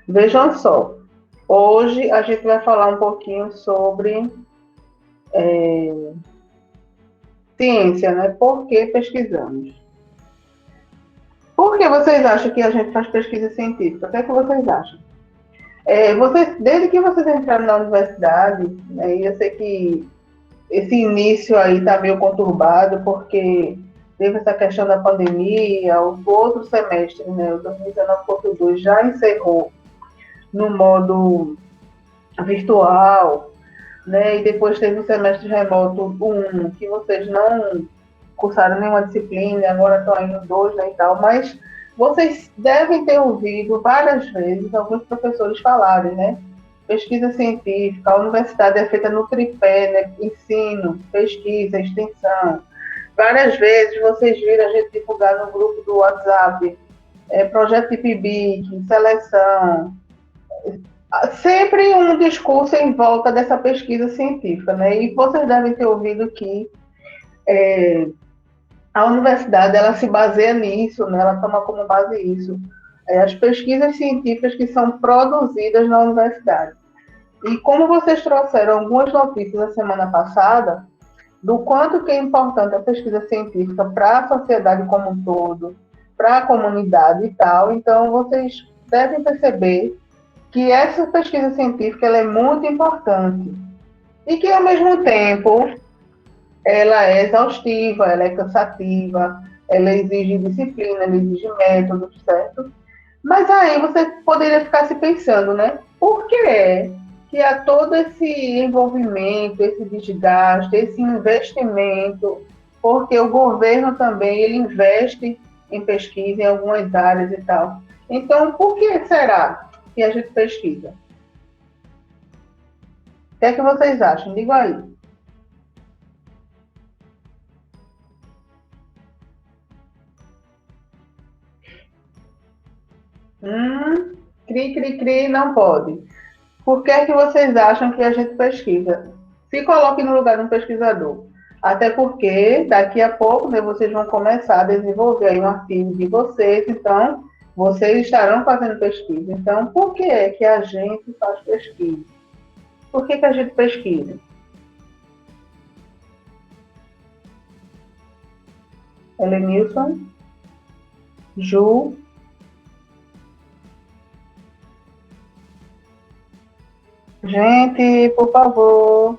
Vejam só, hoje a gente vai falar um pouquinho sobre ciência, né? Por que pesquisamos? Por que vocês acham que a gente faz pesquisa científica? O que é que vocês acham? Desde que vocês entraram na universidade, né, e eu sei que esse início aí está meio conturbado, porque teve essa questão da pandemia, o outro semestre, né, o 2019.2 já encerrou no modo virtual, né, e depois teve o semestre remoto 1, que vocês não cursaram nenhuma disciplina, agora estão aí no 2, né, e tal, mas vocês devem ter ouvido várias vezes alguns professores falarem, né? Pesquisa científica, a universidade é feita no tripé, né? Ensino, pesquisa, extensão. Várias vezes vocês viram a gente divulgar no grupo do WhatsApp, projeto de PIBIC, seleção. Sempre um discurso em volta dessa pesquisa científica, né? E vocês devem ter ouvido que a universidade ela se baseia nisso, né? Ela toma como base isso. As pesquisas científicas que são produzidas na universidade. E como vocês trouxeram algumas notícias na semana passada, do quanto que é importante a pesquisa científica para a sociedade como um todo, para a comunidade e tal, então vocês devem perceber que essa pesquisa científica ela é muito importante e que, ao mesmo tempo, ela é exaustiva, ela é cansativa, ela exige disciplina, ela exige métodos, certo? Mas aí você poderia ficar se pensando, né? Por que é que há todo esse envolvimento, esse desgaste, esse investimento? Porque o governo também ele investe em pesquisa em algumas áreas e tal. Então, por que será que a gente pesquisa? O que é que vocês acham? Diga aí. Cri, cri, cri, não pode. Por que é que vocês acham que a gente pesquisa? Se coloque no lugar de um pesquisador. Até porque daqui a pouco, né, vocês vão começar a desenvolver aí um artigo de vocês, então vocês estarão fazendo pesquisa. Então, por que é que a gente faz pesquisa? Por que a gente pesquisa? Helenilson, Ju, gente, por favor.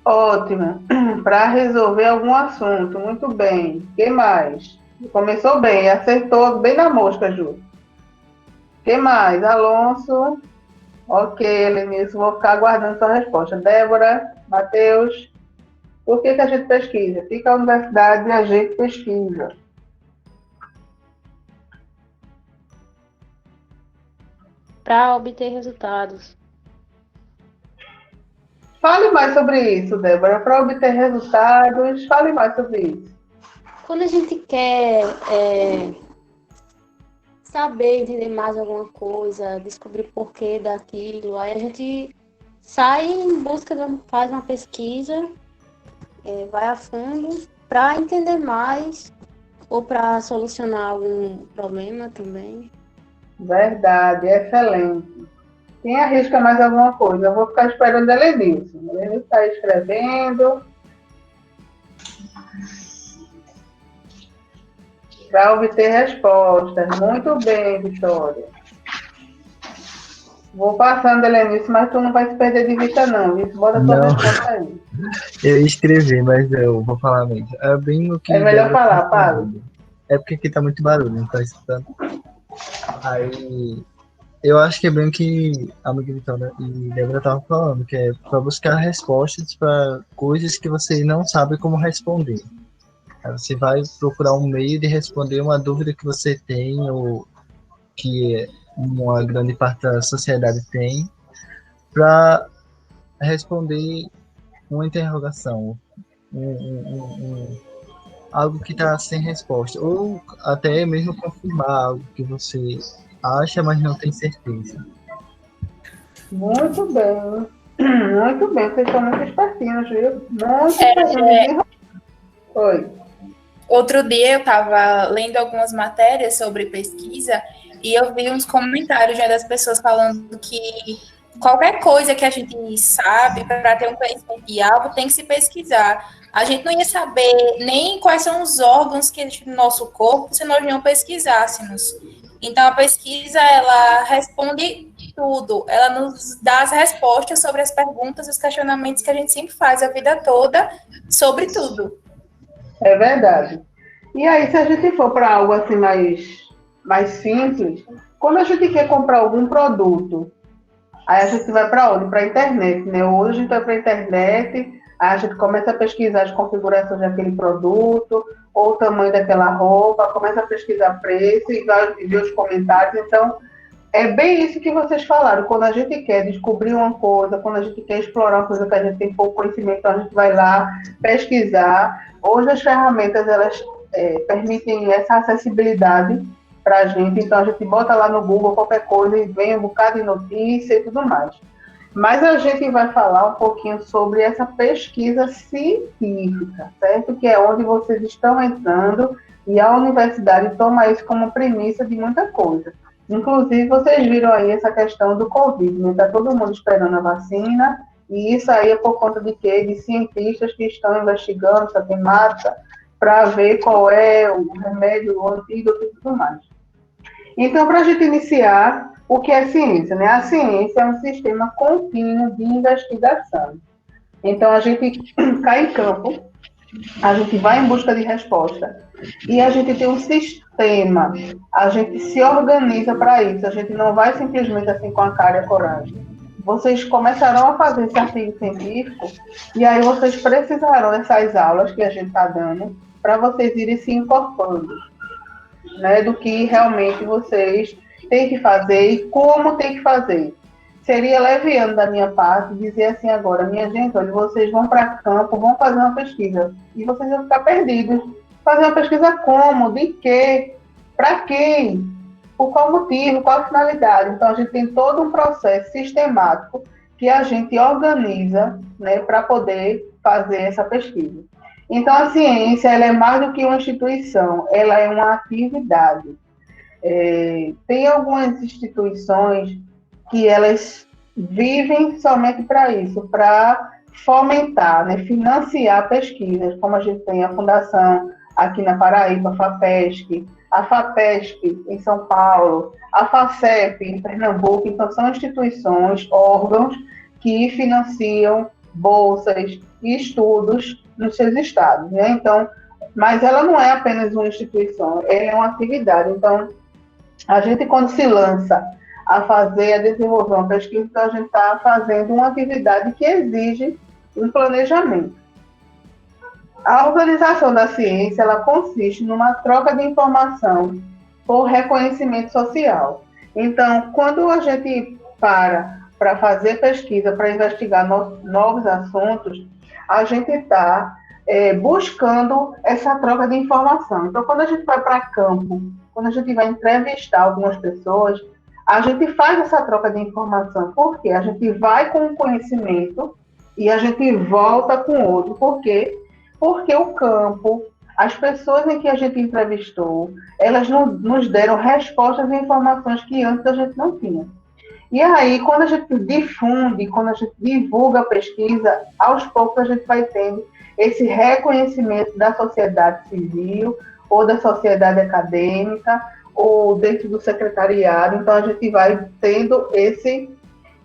Ótimo. Para resolver algum assunto. Muito bem. O que mais? Começou bem, acertou bem na mosca, Ju. O que mais? Alonso. Ok, Lenilson, vou ficar aguardando sua resposta. Débora, Matheus, por que a gente pesquisa? Fica a universidade e a gente pesquisa. Para obter resultados. Fale mais sobre isso, Débora. Para obter resultados, fale mais sobre isso. Quando a gente quer saber, entender mais alguma coisa, descobrir o porquê daquilo, aí a gente sai em busca, faz uma pesquisa, vai a fundo para entender mais ou para solucionar algum problema também. Verdade, excelente. Quem arrisca mais alguma coisa? Eu vou ficar esperando a Lenilson. A Lenilson está escrevendo. Para obter respostas. Muito bem, Vitória. Vou passando, Helenice, mas tu não vai se perder de vista, não. Isso, bota a tua Não, resposta aí. eu ia escrever, mas eu vou falar mesmo. É bem o É que melhor Débora tá falar, Paulo. falando. É porque aqui tá muito barulho, não tá escutando. Aí, eu acho que é bem o que a amiga Vitória e Débora estavam falando, que é para buscar respostas para coisas que você não sabe como responder. Aí você vai procurar um meio de responder uma dúvida que você tem ou que uma grande parte da sociedade tem para responder uma interrogação, algo que está sem resposta, ou até mesmo confirmar algo que você acha, mas não tem certeza. Muito bem. Muito bem, vocês estão muito espertinhos, viu? Muito espertinhos. Oi. Outro dia eu estava lendo algumas matérias sobre pesquisa E eu vi uns comentários já das pessoas falando que qualquer coisa que a gente sabe para ter um conhecimento de algo tem que se pesquisar. A gente não ia saber nem quais são os órgãos que existe no nosso corpo se nós não pesquisássemos. Então, a pesquisa, ela responde tudo. Ela nos dá as respostas sobre as perguntas e os questionamentos que a gente sempre faz a vida toda sobre tudo. É verdade. E aí, se a gente for para algo assim mais simples, quando a gente quer comprar algum produto, aí a gente vai para onde? Para a internet, né? Hoje a gente vai para a internet, aí a gente começa a pesquisar as configurações daquele produto, ou o tamanho daquela roupa, começa a pesquisar preço e vai ver os comentários. Então, é bem isso que vocês falaram. Quando a gente quer descobrir uma coisa, quando a gente quer explorar uma coisa que a gente tem pouco conhecimento, então a gente vai lá pesquisar. Hoje as ferramentas, elas permitem essa acessibilidade para a gente. Então a gente bota lá no Google qualquer coisa e vem um bocado de notícia e tudo mais. Mas a gente vai falar um pouquinho sobre essa pesquisa científica, certo? Que é onde vocês estão entrando e a universidade toma isso como premissa de muita coisa. Inclusive, vocês viram aí essa questão do Covid, né? Está todo mundo esperando a vacina, e isso aí é por conta de quê? De cientistas que estão investigando essa temática para ver qual é o remédio, o antídoto e tudo mais. Então, para a gente iniciar, o que é ciência, né? A ciência é um sistema contínuo de investigação. Então, a gente cai em campo, a gente vai em busca de resposta, e a gente tem um sistema, a gente se organiza para isso, a gente não vai simplesmente assim com a cara e a coragem. Vocês começarão a fazer esse artigo científico, e aí vocês precisarão dessas aulas que a gente está dando, para vocês irem se incorporando, né, do que realmente vocês têm que fazer e como tem que fazer. Seria leviano da minha parte dizer assim agora, minha gente, olha, vocês vão para campo, vão fazer uma pesquisa, e vocês vão ficar perdidos. Fazer uma pesquisa como? De quê? Para quem? Por qual motivo? Qual a finalidade? Então, a gente tem todo um processo sistemático que a gente organiza, né, para poder fazer essa pesquisa. Então, a ciência, ela é mais do que uma instituição, ela é uma atividade. Tem algumas instituições que elas vivem somente para isso, para fomentar, né, financiar pesquisas, como a gente tem a Fundação aqui na Paraíba, a FAPESP em São Paulo, a FACEP em Pernambuco. Então, são instituições, órgãos que financiam bolsas e estudos nos seus estados, né? Então, mas ela não é apenas uma instituição, ela é uma atividade. Então, a gente, quando se lança a fazer, a desenvolver uma pesquisa, então a gente está fazendo uma atividade que exige um planejamento. A organização da ciência, ela consiste numa troca de informação por reconhecimento social. Então, quando a gente para fazer pesquisa, para investigar novos assuntos, a gente está buscando essa troca de informação. Então, quando a gente vai para campo, quando a gente vai entrevistar algumas pessoas, a gente faz essa troca de informação. Por quê? A gente vai com um conhecimento e a gente volta com outro. Por quê? Porque o campo, as pessoas em que a gente entrevistou, elas nos deram respostas e informações que antes a gente não tinha. E aí, quando a gente difunde, quando a gente divulga a pesquisa, aos poucos a gente vai tendo esse reconhecimento da sociedade civil ou da sociedade acadêmica ou dentro do secretariado. Então, a gente vai tendo esse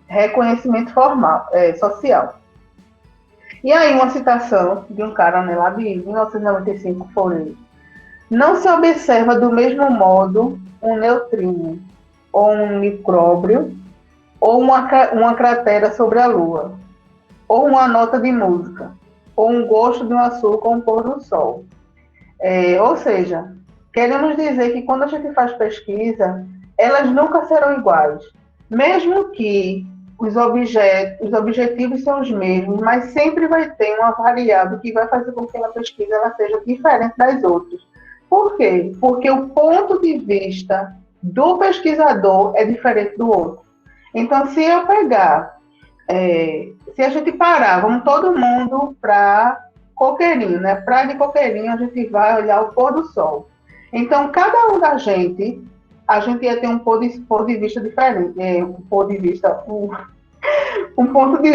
reconhecimento formal, social. E aí, uma citação de um cara, né, lá de 1995, foi: não se observa do mesmo modo um neutrino, ou um micróbio, ou uma cratera sobre a Lua, ou uma nota de música, ou um gosto de um açúcar ou um pôr do sol. Ou seja, queremos dizer que quando a gente faz pesquisa, elas nunca serão iguais. Mesmo que os objetivos são os mesmos, mas sempre vai ter uma variável que vai fazer com que a pesquisa ela seja diferente das outras. Por quê? Porque o ponto de vista do pesquisador é diferente do outro. Então, se eu pegar, se a gente parar, vamos todo mundo para Coqueirinho, né? Praia de Coqueirinho, a gente vai olhar o pôr do sol. Então, cada um da gente, a gente ia ter um ponto de vista diferente, um ponto de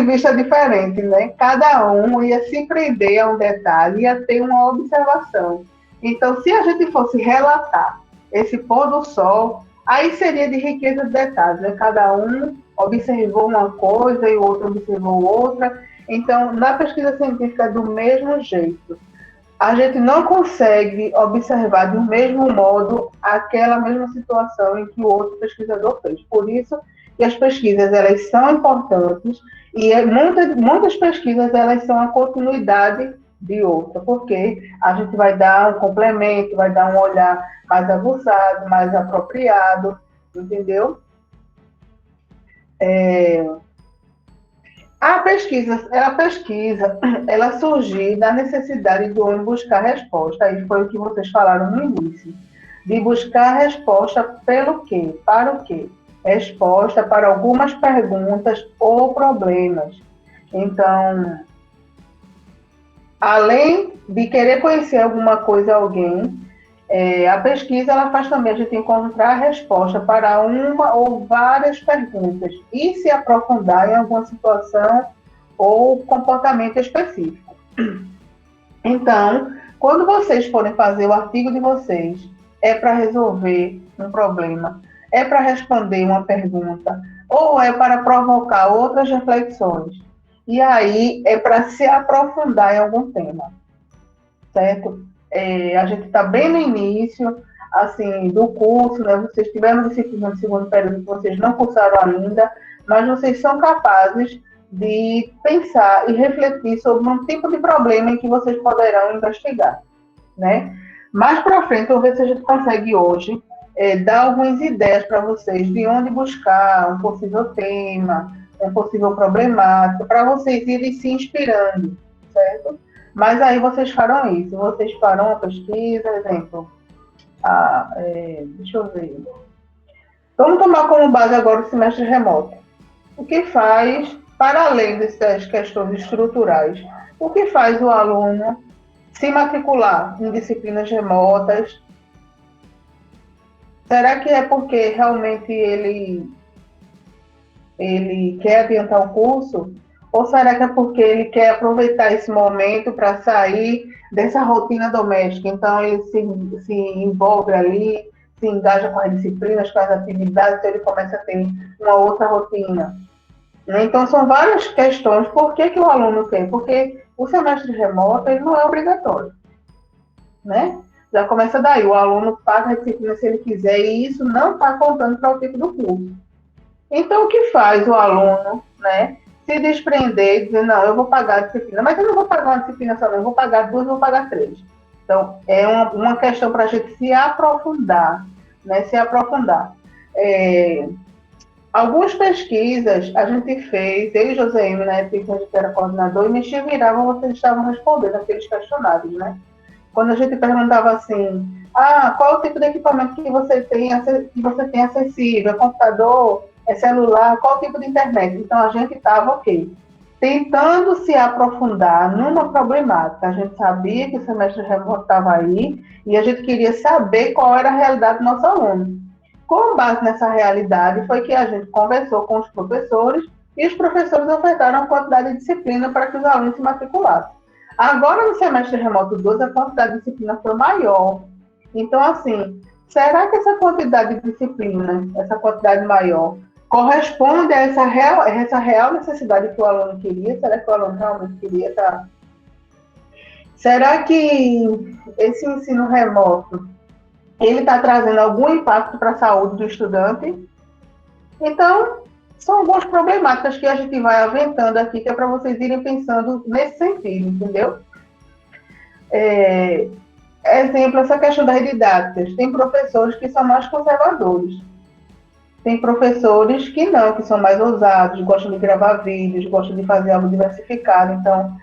vista diferente, né? Cada um ia se prender a um detalhe, ia ter uma observação. Então, se a gente fosse relatar esse pôr do sol, aí seria de riqueza de detalhes, né? Cada um observou uma coisa e o outro observou outra. Então, na pesquisa científica, é do mesmo jeito. A gente não consegue observar do mesmo modo aquela mesma situação em que o outro pesquisador fez. Por isso que as pesquisas, elas são importantes e muitas pesquisas, elas são a continuidade de outra, porque a gente vai dar um complemento, vai dar um olhar mais aguçado, mais apropriado, entendeu? A pesquisa, ela surgiu da necessidade do homem buscar resposta, e foi o que vocês falaram no início, de buscar resposta pelo quê? Para o quê? Resposta para algumas perguntas ou problemas. Então, além de querer conhecer alguma coisa, alguém, a pesquisa, ela faz também a gente encontrar a resposta para uma ou várias perguntas e se aprofundar em alguma situação ou comportamento específico. Então, quando vocês forem fazer o artigo de vocês, é para resolver um problema, é para responder uma pergunta, ou é para provocar outras reflexões. E aí é para se aprofundar em algum tema, certo? A gente está bem no início, assim, do curso, né? Vocês tiveram disciplina no segundo período que vocês não cursaram ainda, mas vocês são capazes de pensar e refletir sobre um tipo de problema em que vocês poderão investigar, né? Mais para frente, vamos ver se a gente consegue hoje dar algumas ideias para vocês de onde buscar um possível tema, um possível problemática, para vocês irem se inspirando, certo? Mas aí vocês farão isso, vocês farão uma pesquisa, exemplo, deixa eu ver. Vamos tomar como base agora o semestre remoto. O que faz, para além dessas questões estruturais, o que faz o aluno se matricular em disciplinas remotas? Será que é porque realmente ele quer adiantar o curso? Ou será que é porque ele quer aproveitar esse momento para sair dessa rotina doméstica? Então, ele se envolve ali, se engaja com as disciplinas, com as atividades, então ele começa a ter uma outra rotina. Então, são várias questões. Por que o aluno quer? Porque o semestre remoto ele não é obrigatório, né? Já começa daí. O aluno paga a disciplina se ele quiser, e isso não está contando para o tipo do curso. Então, o que faz o aluno, né, se desprender e dizer, não, eu vou pagar a disciplina, mas eu não vou pagar uma disciplina só, não, eu vou pagar 2, eu vou pagar 3. Então, é uma questão para a gente se aprofundar, né, se aprofundar. Algumas pesquisas a gente fez, eu e Joseime, na época que a gente era coordenador, e me viravam, vocês estavam respondendo aqueles questionários, né? Quando a gente perguntava assim, qual é o tipo de equipamento que você tem acessível? É computador? É celular? Qual tipo de internet? Então, a gente estava, tentando se aprofundar numa problemática. A gente sabia que o semestre remoto estava aí e a gente queria saber qual era a realidade do nosso aluno. Com base nessa realidade, foi que a gente conversou com os professores e os professores ofertaram a quantidade de disciplina para que os alunos se matriculassem. Agora, no semestre remoto 2, a quantidade de disciplina foi maior. Então, assim, será que essa quantidade de disciplina, essa quantidade maior, corresponde a essa real necessidade que o aluno queria? Será que o aluno realmente queria estar? Será que esse ensino remoto ele está trazendo algum impacto para a saúde do estudante? Então, são algumas problemáticas que a gente vai aventando aqui, que é para vocês irem pensando nesse sentido, entendeu? Exemplo, essa questão das didáticas. Tem professores que são mais conservadores. Tem professores que não, que são mais ousados, gostam de gravar vídeos, gostam de fazer algo diversificado. Então,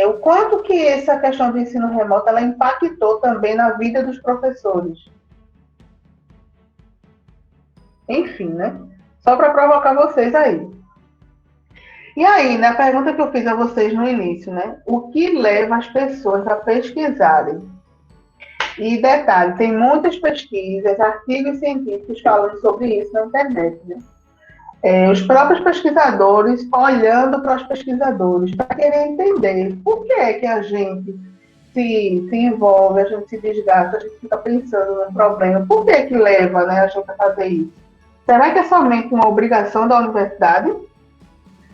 o quanto que essa questão do ensino remoto ela impactou também na vida dos professores. Enfim, né? Só para provocar vocês aí. E aí, na pergunta que eu fiz a vocês no início, né? O que leva as pessoas a pesquisarem? E detalhe, tem muitas pesquisas, artigos científicos falando sobre isso na internet, né? Os próprios pesquisadores olhando para os pesquisadores para querer entender por que é que a gente se envolve, a gente se desgasta, a gente fica pensando no problema, por que é que leva, né, a gente a fazer isso? Será que é somente uma obrigação da universidade?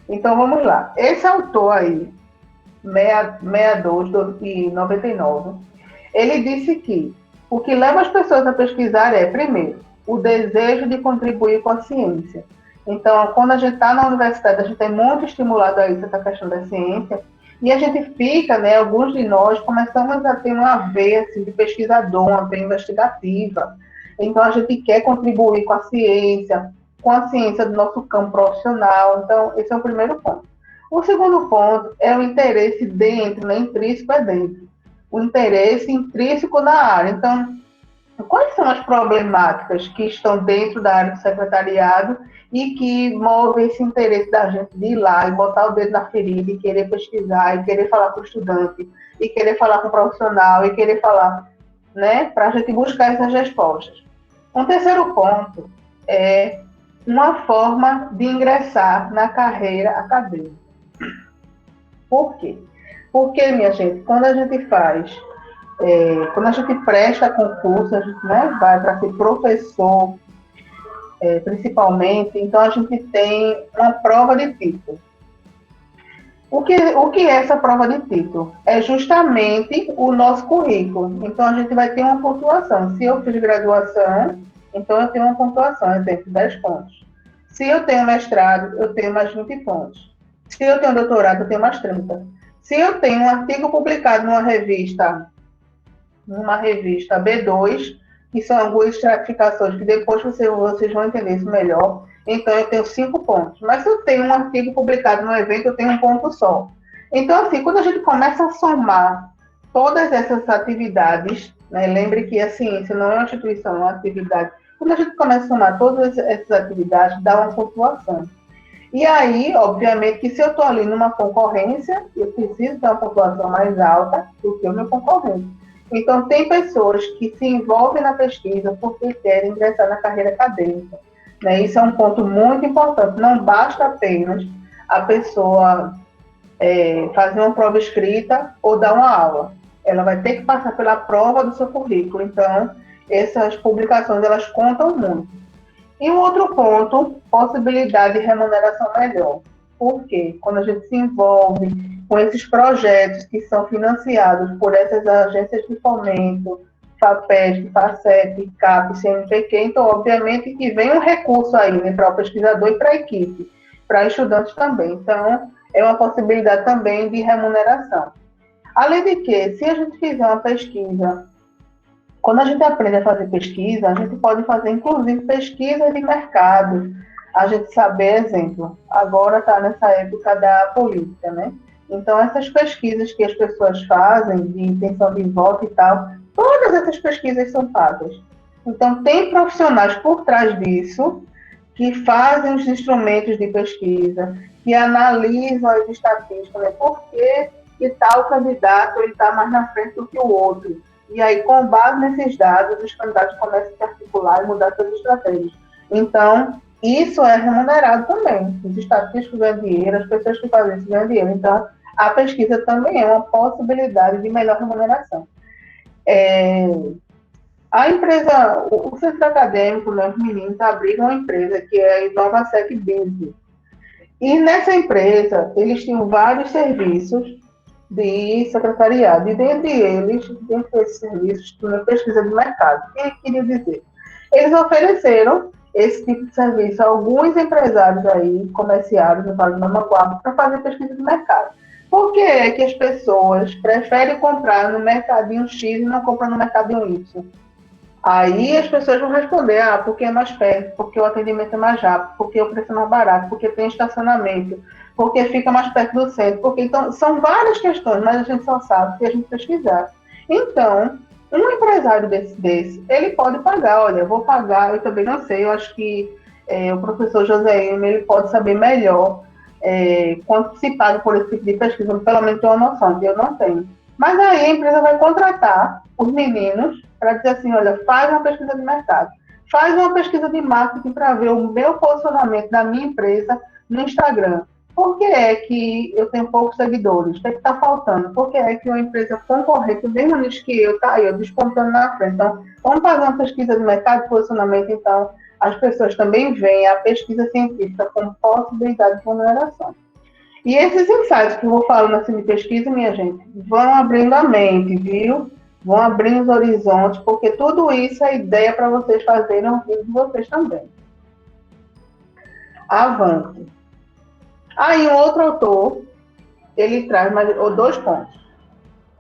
Então vamos lá. Esse autor aí, 62 e 99, ele disse que o que leva as pessoas a pesquisar é, primeiro, o desejo de contribuir com a ciência. Então, quando a gente está na universidade, a gente é muito estimulado a isso, essa questão da ciência, e a gente fica, né, alguns de nós começamos a ter uma veia assim, de pesquisador, uma veia investigativa. Então, a gente quer contribuir com a ciência do nosso campo profissional. Então, esse é o primeiro ponto. O segundo ponto é o interesse dentro, né, intrínseco é dentro. O interesse intrínseco na área. Então, quais são as problemáticas que estão dentro da área do secretariado e que movem esse interesse da gente de ir lá e botar o dedo na ferida e querer pesquisar, e querer falar com o estudante, e querer falar com o profissional, e querer falar, né, para a gente buscar essas respostas. Um terceiro ponto é uma forma de ingressar na carreira acadêmica. Por quê? Porque, minha gente, quando a gente presta concurso, a gente, né, vai para ser professor, principalmente, então a gente tem uma prova de título. O que é essa prova de título? É justamente o nosso currículo. Então a gente vai ter uma pontuação. Se eu fiz graduação, então eu tenho uma pontuação, exemplo, 10 pontos. Se eu tenho mestrado, eu tenho mais 20 pontos. Se eu tenho doutorado, eu tenho mais 30. Se eu tenho um artigo publicado numa revista B2, que são algumas estratificações que depois vocês vão entender isso melhor, então eu tenho 5 pontos. Mas se eu tenho um artigo publicado no evento, eu tenho um ponto só. Então, assim, quando a gente começa a somar todas essas atividades, né, lembre que a ciência não é uma instituição, é uma atividade. Quando a gente começa a somar todas essas atividades, dá uma pontuação. E aí, obviamente, que se eu estou ali numa concorrência, eu preciso ter uma pontuação mais alta do que o meu concorrente. Então, tem pessoas que se envolvem na pesquisa porque querem ingressar na carreira acadêmica, né? Isso é um ponto muito importante. Não basta apenas a pessoa fazer uma prova escrita ou dar uma aula. Ela vai ter que passar pela prova do seu currículo. Então, essas publicações, elas contam muito. E um outro ponto, possibilidade de remuneração melhor. Por quê? Quando a gente se envolve com esses projetos que são financiados por essas agências de fomento, FAPESP, FACEP, CAP, CNPq, então, obviamente, que vem um recurso aí, né, para o pesquisador e para a equipe, para estudantes também. Então, é uma possibilidade também de remuneração. Além de que, se a gente fizer uma pesquisa, quando a gente aprende a fazer pesquisa, a gente pode fazer, inclusive, pesquisa de mercado. A gente saber, exemplo, agora está nessa época da política, né? Então, essas pesquisas que as pessoas fazem, de intenção de voto e tal, todas essas pesquisas são pagas. Então, tem profissionais por trás disso que fazem os instrumentos de pesquisa, que analisam as estatísticas, né? Por que tal candidato está mais na frente do que o outro? E aí, com base nesses dados, os candidatos começam a se articular e mudar suas estratégias. Então, isso é remunerado também. Os estatísticos ganham dinheiro, as pessoas que fazem isso ganham dinheiro. Então, a pesquisa também é uma possibilidade de melhor remuneração. A empresa, o centro acadêmico, né, os meninos abriram uma empresa que é a InovaSec Business. E nessa empresa, eles tinham vários serviços de secretariado. E dentre esses serviços, tinha pesquisa de mercado. O que queria dizer? Eles ofereceram esse tipo de serviço a alguns empresários aí, comerciários, no Vale do Mamanguape, para fazer pesquisa de mercado. Por que é que as pessoas preferem comprar no mercadinho X e não compram no mercadinho Y? Aí as pessoas vão responder, porque é mais perto, porque o atendimento é mais rápido, porque o preço é mais barato, porque tem estacionamento, porque fica mais perto do centro. Porque, então, são várias questões, mas a gente só sabe se a gente pesquisar. Então, um empresário desse, ele pode pagar, olha, eu vou pagar, eu também não sei, eu acho que o professor José Emer, ele pode saber melhor quanto se paga por esse tipo de pesquisa, pelo menos ter uma noção, que eu não tenho. Mas aí a empresa vai contratar os meninos para dizer assim, olha, faz uma pesquisa de mercado, faz uma pesquisa de marketing para ver o meu posicionamento da minha empresa no Instagram. Por que é que eu tenho poucos seguidores? O que é que está faltando? Por que é que uma empresa concorrente, mesmo nicho que eu, está aí, eu despontando na frente? Então, vamos fazer uma pesquisa de mercado de posicionamento, então, as pessoas também veem a pesquisa científica como possibilidade de remuneração. E esses insights que eu vou falando assim de pesquisa, minha gente, vão abrindo a mente, viu? Vão abrindo os horizontes, porque tudo isso é ideia para vocês fazerem o vídeo de vocês também. Avante. Aí um outro autor, ele traz mais 2 pontos.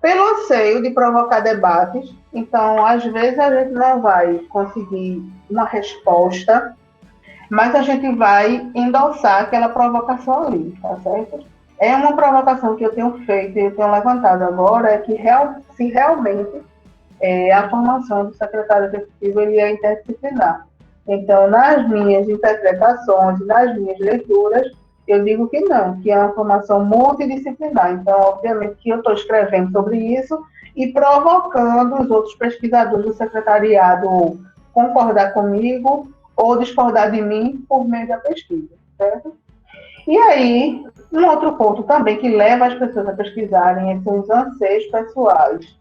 Pelo anseio de provocar debates, então, às vezes a gente não vai conseguir uma resposta, mas a gente vai endossar aquela provocação ali, tá certo? É uma provocação que eu tenho feito e eu tenho levantado agora, é que se realmente a formação do secretário executivo ele é interdisciplinar. Então, nas minhas interpretações, nas minhas leituras, eu digo que não, que é uma formação multidisciplinar. Então, obviamente que eu estou escrevendo sobre isso e provocando os outros pesquisadores do secretariado ou concordar comigo ou discordar de mim por meio da pesquisa, certo? E aí, um outro ponto também que leva as pessoas a pesquisarem são os anseios pessoais,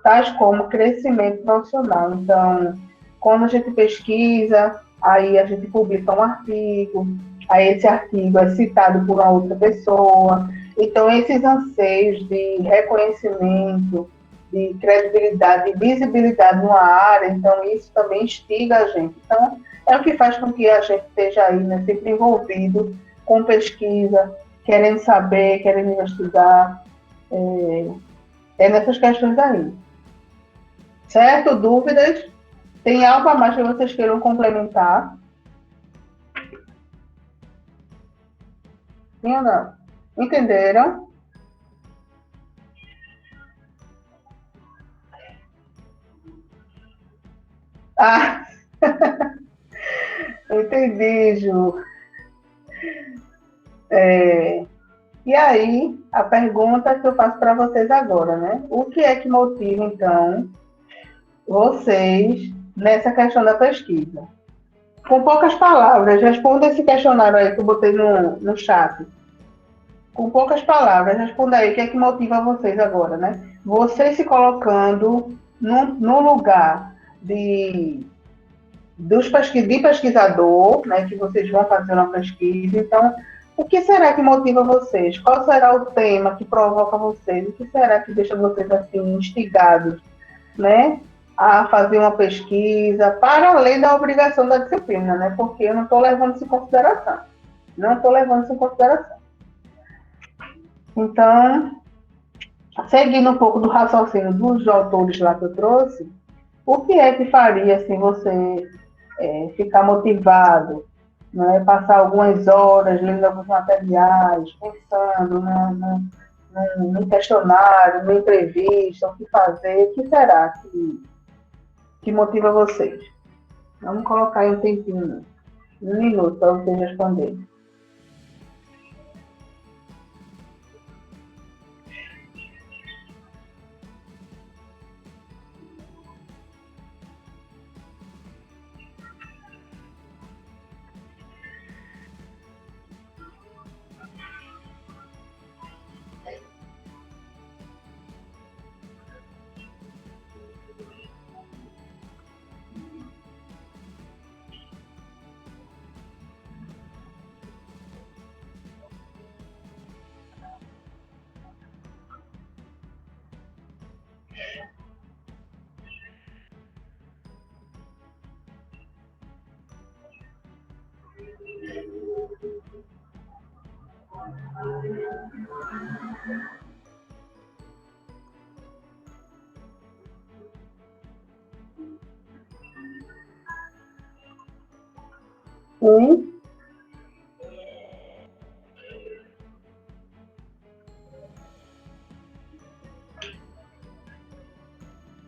tais como crescimento profissional. Então, quando a gente pesquisa, aí a gente publica um artigo, aí esse artigo é citado por uma outra pessoa. Então, esses anseios de reconhecimento, de credibilidade, de visibilidade numa área, então isso também instiga a gente. Então, é o que faz com que a gente esteja aí, né, sempre envolvido com pesquisa, querendo saber, querendo investigar, nessas questões aí. Certo? Dúvidas? Tem algo a mais que vocês queiram complementar? Sim ou não? Entenderam? Ah, entendi, Ju. E aí, a pergunta que eu faço para vocês agora, né? O que é que motiva, então, vocês nessa questão da pesquisa? Com poucas palavras, responda esse questionário aí que eu botei no chat. Com poucas palavras, responda aí o que é que motiva vocês agora, né? Vocês se colocando no lugar de pesquisador, né, que vocês vão fazer uma pesquisa. Então, o que será que motiva vocês? Qual será o tema que provoca vocês? O que será que deixa vocês assim instigados, né, a fazer uma pesquisa para além da obrigação da disciplina, né? Porque eu não estou levando isso em consideração. Não estou levando isso em consideração. Então, seguindo um pouco do raciocínio dos autores lá que eu trouxe, o que é que faria assim você ficar motivado, né? Passar algumas horas lendo alguns materiais, pensando no questionário, na entrevista, o que fazer, o que será que motiva vocês? Vamos colocar aí um tempinho, 1 minuto para vocês responderem.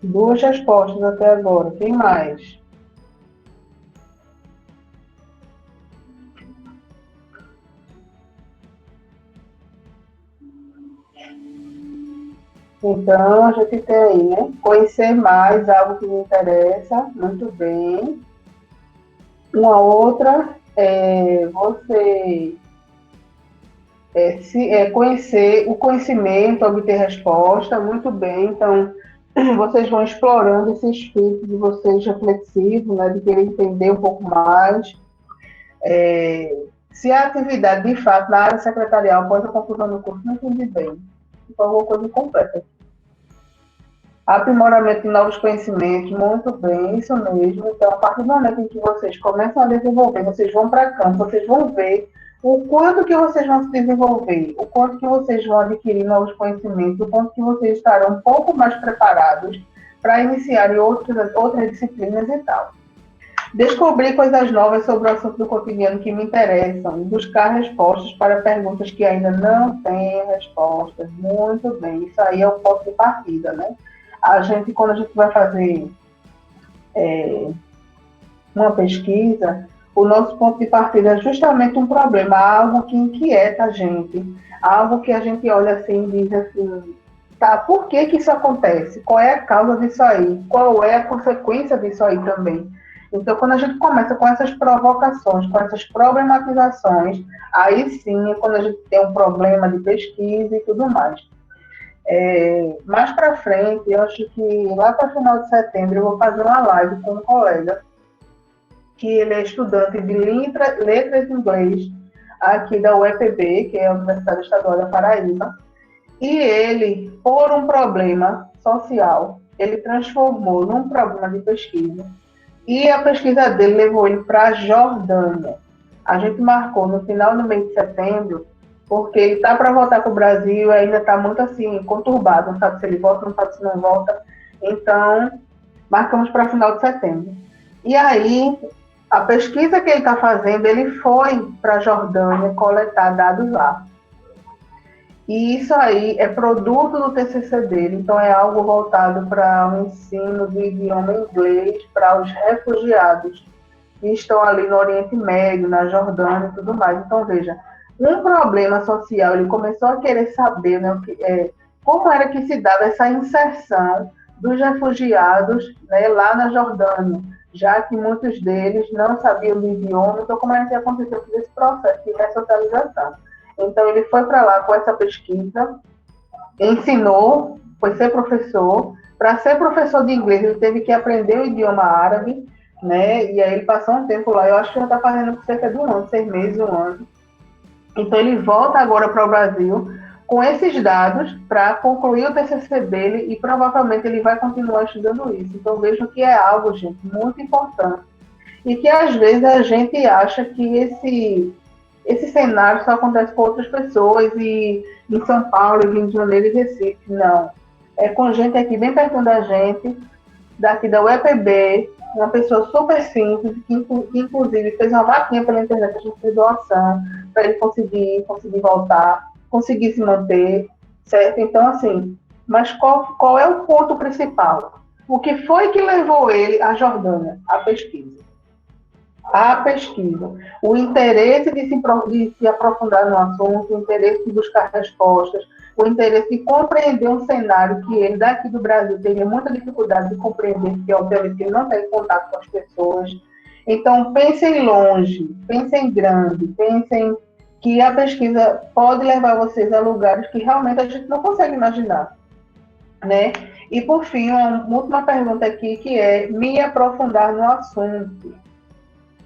Duas respostas até agora. Tem mais? Então, a gente tem aí, né? Conhecer mais algo que me interessa, muito bem. Uma outra é você conhecer o conhecimento, obter resposta, muito bem. Então, vocês vão explorando esse espírito de vocês reflexivo, né? De querer entender um pouco mais. Se a atividade, de fato, na área secretarial, após a conclusão do curso, não entendi bem. Então, alguma coisa completa. Aprimoramento de novos conhecimentos, muito bem, isso mesmo. Então, a partir do momento em que vocês começam a desenvolver, vocês vão para campo, vocês vão ver o quanto que vocês vão se desenvolver, o quanto que vocês vão adquirir novos conhecimentos, o quanto que vocês estarão um pouco mais preparados para iniciar outras disciplinas e tal. Descobrir coisas novas sobre o assunto do cotidiano que me interessam e buscar respostas para perguntas que ainda não têm respostas. Muito bem, isso aí é o ponto de partida, né? Quando a gente vai fazer uma pesquisa, o nosso ponto de partida é justamente um problema, algo que inquieta a gente, algo que a gente olha assim e diz assim, tá, por que isso acontece? Qual é a causa disso aí? Qual é a consequência disso aí também? Então, quando a gente começa com essas provocações, com essas problematizações, aí sim é quando a gente tem um problema de pesquisa e tudo mais. Mais para frente, eu acho que lá para o final de setembro, eu vou fazer uma live com um colega, que ele é estudante de letras em inglês, aqui da UEPB, que é a Universidade Estadual da Paraíba, e ele, por um problema social, ele transformou num problema de pesquisa, e a pesquisa dele levou ele para a Jordânia. A gente marcou no final do mês de setembro, porque ele está para voltar para o Brasil e ainda está muito assim, conturbado, não sabe se ele volta, não sabe se não volta. Então, marcamos para final de setembro. E aí, a pesquisa que ele está fazendo, ele foi para a Jordânia coletar dados lá. E isso aí é produto do TCC dele, então é algo voltado para o ensino do idioma inglês para os refugiados que estão ali no Oriente Médio, na Jordânia e tudo mais. Então, veja, um problema social, ele começou a querer saber, né, como era que se dava essa inserção dos refugiados, né, lá na Jordânia, já que muitos deles não sabiam do idioma, então como é que aconteceu todo esse processo de ressocialização. Então ele foi para lá com essa pesquisa, ensinou, foi ser professor. Para ser professor de inglês, ele teve que aprender o idioma árabe, né, e aí ele passou um tempo lá, eu acho que já está fazendo cerca de um ano, 6 meses, um ano. Então, ele volta agora para o Brasil com esses dados para concluir o TCC dele e provavelmente ele vai continuar estudando isso. Então, vejo que é algo, gente, muito importante. E que, às vezes, a gente acha que esse cenário só acontece com outras pessoas e em São Paulo, Rio de Janeiro e Recife. Não. É com gente aqui bem perto da gente, daqui da UEPB, uma pessoa super simples, que inclusive fez uma vaquinha pela internet, a gente fez doação, para ele conseguir voltar, conseguir se manter, certo? Então, assim, mas qual é o ponto principal? O que foi que levou ele à Jordânia? A pesquisa. A pesquisa. O interesse de se aprofundar no assunto, o interesse de buscar respostas, o interesse de compreender um cenário que ele, daqui do Brasil, teria muita dificuldade de compreender, porque, obviamente, ele não está em contato com as pessoas. Então, pensem longe, pensem grande, pensem que a pesquisa pode levar vocês a lugares que realmente a gente não consegue imaginar, né? E, por fim, uma última pergunta aqui, que é me aprofundar no assunto.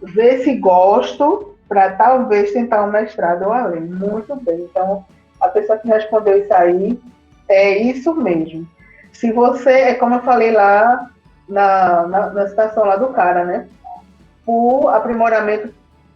Ver se gosto, para talvez tentar um mestrado ou além. Muito bem. Então, a pessoa que respondeu isso aí, é isso mesmo. Se você, é como eu falei lá na citação lá do cara, né? Por aprimoramento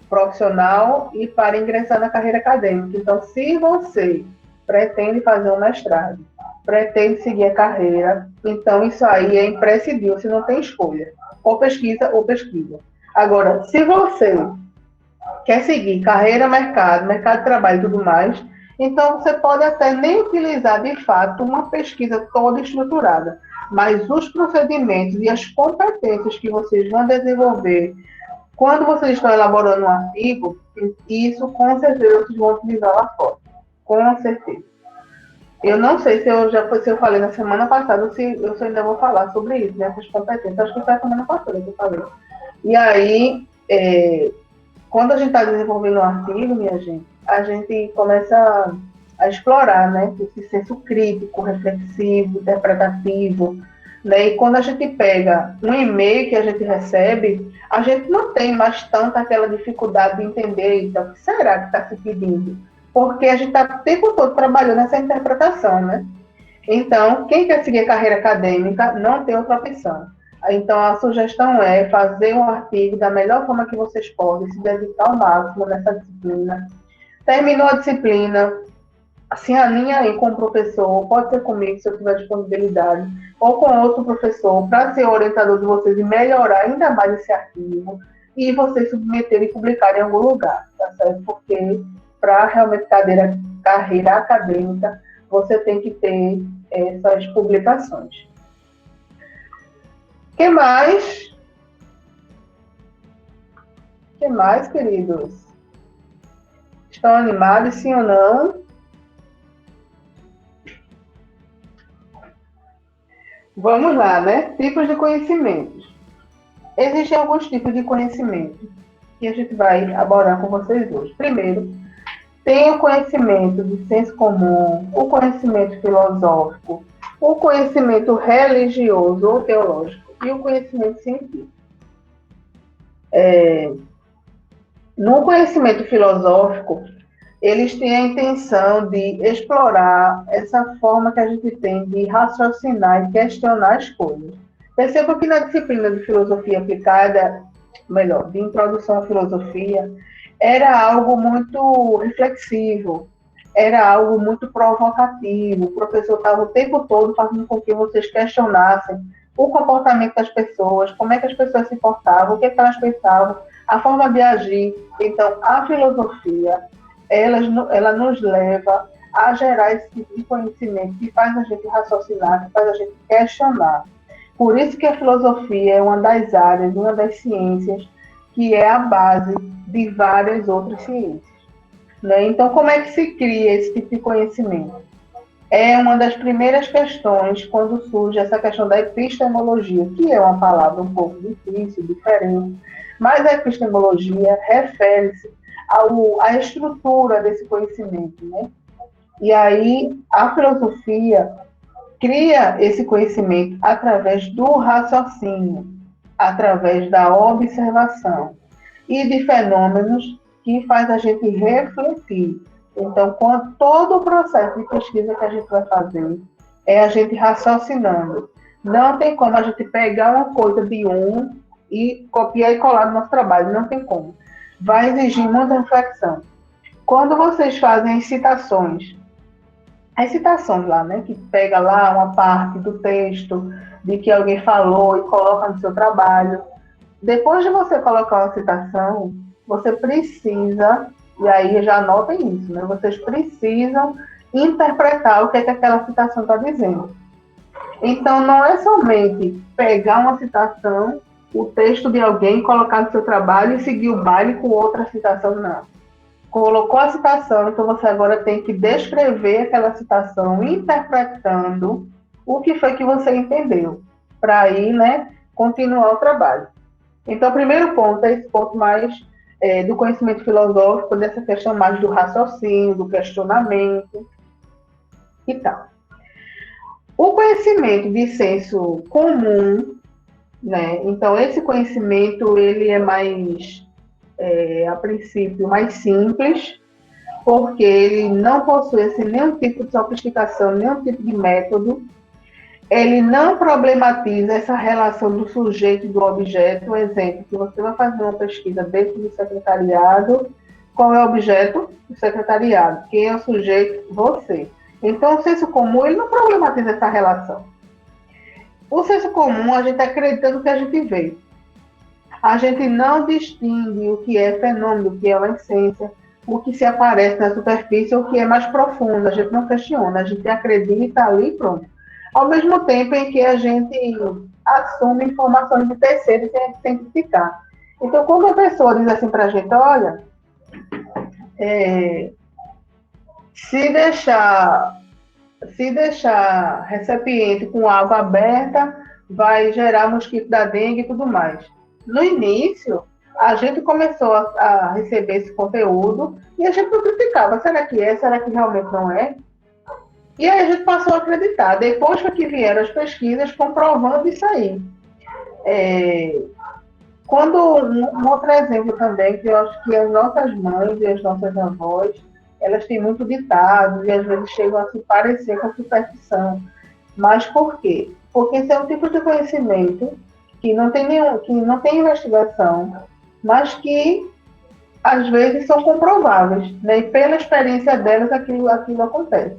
profissional e para ingressar na carreira acadêmica. Então, se você pretende fazer um mestrado, pretende seguir a carreira, então isso aí é imprescindível, você não tem escolha. Ou pesquisa ou pesquisa. Agora, se você quer seguir carreira, mercado de trabalho e tudo mais, então você pode até nem utilizar de fato uma pesquisa toda estruturada, mas os procedimentos e as competências que vocês vão desenvolver quando vocês estão elaborando um artigo, isso com certeza vocês vão utilizar lá fora, com certeza. Eu não sei se eu falei na semana passada ou se eu ainda vou falar sobre isso, né, essas competências. Acho que foi a semana passada que eu falei. E aí, quando a gente está desenvolvendo um artigo, minha gente, a gente começa a explorar, né, esse senso crítico, reflexivo, interpretativo, né? E quando a gente pega um e-mail que a gente recebe, a gente não tem mais tanta aquela dificuldade de entender, então, o que será que está se pedindo? Porque a gente está o tempo todo trabalhando essa interpretação, né? Então, quem quer seguir a carreira acadêmica não tem outra opção. Então, a sugestão é fazer um artigo da melhor forma que vocês podem, se dedicar ao máximo nessa disciplina. Terminou a disciplina, se alinha aí com o professor, pode ser comigo se eu tiver disponibilidade, ou com outro professor, para ser orientador de vocês e melhorar ainda mais esse artigo, e vocês submeterem e publicarem em algum lugar, tá certo? Porque para realmente carreira acadêmica, você tem que ter essas publicações. O que mais? O que mais, queridos? Estão animados, sim ou não? Vamos lá, né? Tipos de conhecimentos. Existem alguns tipos de conhecimento que a gente vai abordar com vocês hoje. Primeiro, tem o conhecimento de senso comum, o conhecimento filosófico, o conhecimento religioso ou teológico e o conhecimento científico. No conhecimento filosófico, eles têm a intenção de explorar essa forma que a gente tem de raciocinar e questionar as coisas. Perceba que na disciplina de filosofia aplicada, melhor, de introdução à filosofia, era algo muito reflexivo, era algo muito provocativo. O professor estava o tempo todo fazendo com que vocês questionassem o comportamento das pessoas, como é que as pessoas se portavam, o que é que elas pensavam, a forma de agir. Então, a filosofia, ela nos leva a gerar esse tipo de conhecimento que faz a gente raciocinar, que faz a gente questionar. Por isso que a filosofia é uma das áreas, uma das ciências que é a base de várias outras ciências, né? Então, como é que se cria esse tipo de conhecimento? É uma das primeiras questões quando surge essa questão da epistemologia, que é uma palavra um pouco difícil, diferente, mas a epistemologia refere-se à estrutura desse conhecimento, né? E aí a filosofia cria esse conhecimento através do raciocínio, através da observação e de fenômenos que faz a gente refletir. Então, todo o processo de pesquisa que a gente vai fazer é a gente raciocinando. Não tem como a gente pegar uma coisa de um e copiar e colar no nosso trabalho. Não tem como. Vai exigir muita reflexão. Quando vocês fazem as citações lá, né, que pega lá uma parte do texto de que alguém falou e coloca no seu trabalho, depois de você colocar uma citação, você precisa, e aí já anotem isso, né, vocês precisam interpretar o que é que aquela citação está dizendo. Então, não é somente pegar uma citação, o texto de alguém, colocar no seu trabalho e seguir o baile com outra citação, não. Colocou a citação, então você agora tem que descrever aquela citação, interpretando o que foi que você entendeu, para aí, né, continuar o trabalho. Então, o primeiro ponto é esse ponto mais do conhecimento filosófico, dessa questão mais do raciocínio, do questionamento e tal. O conhecimento de senso comum, né, então esse conhecimento ele é mais a princípio, mais simples, porque ele não possui assim, nenhum tipo de sofisticação, nenhum tipo de método. Ele não problematiza essa relação do sujeito e do objeto. Um exemplo, que você vai fazer uma pesquisa dentro do secretariado, qual é o objeto? O secretariado. Quem é o sujeito? Você. Então, o senso comum, ele não problematiza essa relação. O senso comum, a gente acredita no que a gente vê. A gente não distingue o que é fenômeno, o que é uma essência, o que se aparece na superfície, o que é mais profundo. A gente não questiona, a gente acredita ali e pronto. Ao mesmo tempo em que a gente assume informações de terceiros sem a gente identificar. Então, quando a pessoa diz assim para a gente, olha, se deixar se deixar recipiente com água aberta, vai gerar mosquito da dengue e tudo mais. No início, a gente começou a receber esse conteúdo e a gente não criticava. Será que é? Será que realmente não é? E aí a gente passou a acreditar. Depois que vieram as pesquisas comprovando isso aí. Um outro exemplo também, que eu acho que as nossas mães e as nossas avós, elas têm muito ditados e às vezes chegam a se parecer com superstição. Mas por quê? Porque esse é um tipo de conhecimento que não tem investigação, mas que às vezes são comprováveis, né? E pela experiência delas aquilo acontece.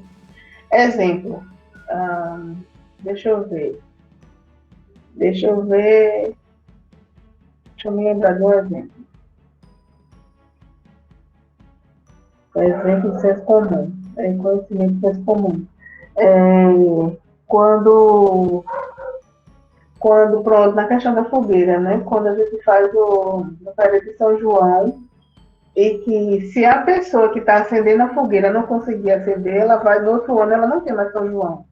Exemplo, deixa eu me lembrar de um exemplo. Exemplo de senso comum, conhecimento de senso comum. Quando, pronto, na questão da fogueira, né? Quando a gente faz no período de São João, e que se a pessoa que está acendendo a fogueira não conseguir acender, ela vai no outro ano, ela não tem mais São João.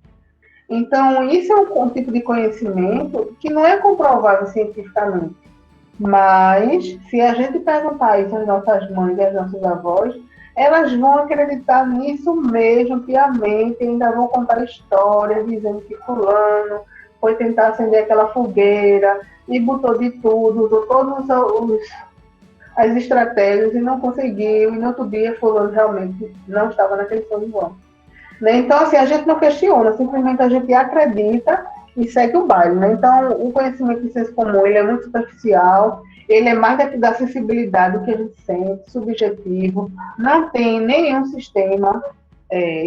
Então, isso é um tipo de conhecimento que não é comprovável cientificamente. Mas, se a gente perguntar isso às nossas mães e às nossas avós, elas vão acreditar nisso mesmo, piamente, e ainda vão contar histórias dizendo que fulano foi tentar acender aquela fogueira e botou de tudo, usou todas as estratégias e não conseguiu, e no outro dia fulano realmente não estava naquele São João. Né? Então, assim, a gente não questiona, simplesmente a gente acredita e segue o baile. Né? Então, o conhecimento de senso comum, ele é muito superficial, ele é mais da sensibilidade do que a gente sente, subjetivo, não tem nenhum sistema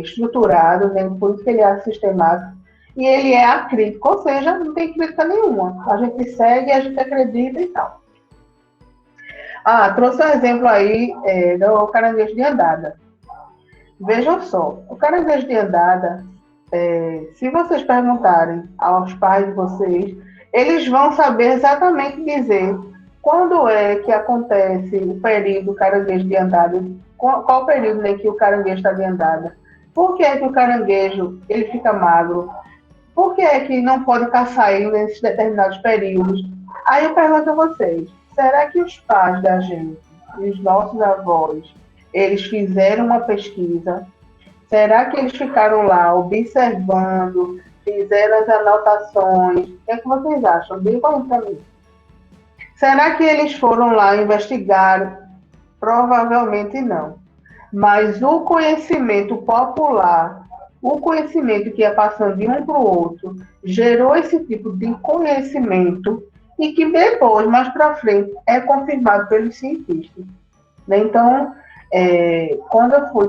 estruturado, né? Por isso que ele é sistemático, e ele é acrítico, ou seja, não tem crítica nenhuma. A gente segue, a gente acredita e tal. Trouxe um exemplo aí do caranguejo de andada. Vejam só, o caranguejo de andada, se vocês perguntarem aos pais de vocês, eles vão saber exatamente dizer quando é que acontece o período do caranguejo de andada, qual o período, né, que o caranguejo está de andada, por que é que o caranguejo ele fica magro, por que é que não pode estar saindo nesses determinados períodos. Aí eu pergunto a vocês, será que os pais da gente, os nossos avós, eles fizeram uma pesquisa? Será que eles ficaram lá observando, fizeram as anotações? O que é que vocês acham? Digam para mim. Será que eles foram lá investigar? Provavelmente não. Mas o conhecimento popular, o conhecimento que ia passando de um para o outro, gerou esse tipo de conhecimento e que depois, mais para frente, é confirmado pelos cientistas. Então, quando eu fui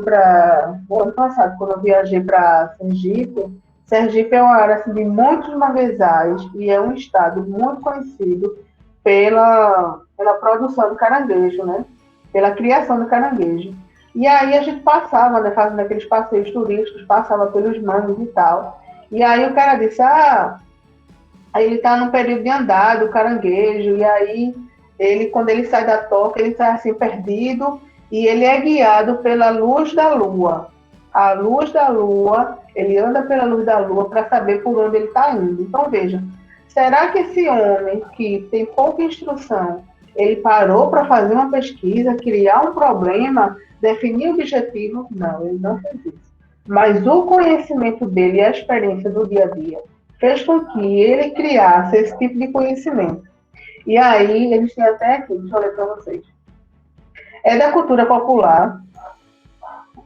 o ano passado, quando eu viajei para Sergipe é uma área assim, de muitos manguezais e é um estado muito conhecido pela produção do caranguejo, né? Pela criação do caranguejo. E aí a gente passava, né, fazendo aqueles passeios turísticos, passava pelos mangues e tal. E aí o cara disse, ele está no período de andada, o caranguejo, e aí quando ele sai da toca, ele sai assim perdido, e ele é guiado pela luz da lua. A luz da lua, ele anda pela luz da lua para saber por onde ele está indo. Então veja, será que esse homem que tem pouca instrução, ele parou para fazer uma pesquisa, criar um problema, definir o objetivo? Não, ele não fez isso. Mas o conhecimento dele e a experiência do dia a dia fez com que ele criasse esse tipo de conhecimento. E aí, eles têm até aqui, deixa eu ler para vocês. É da cultura popular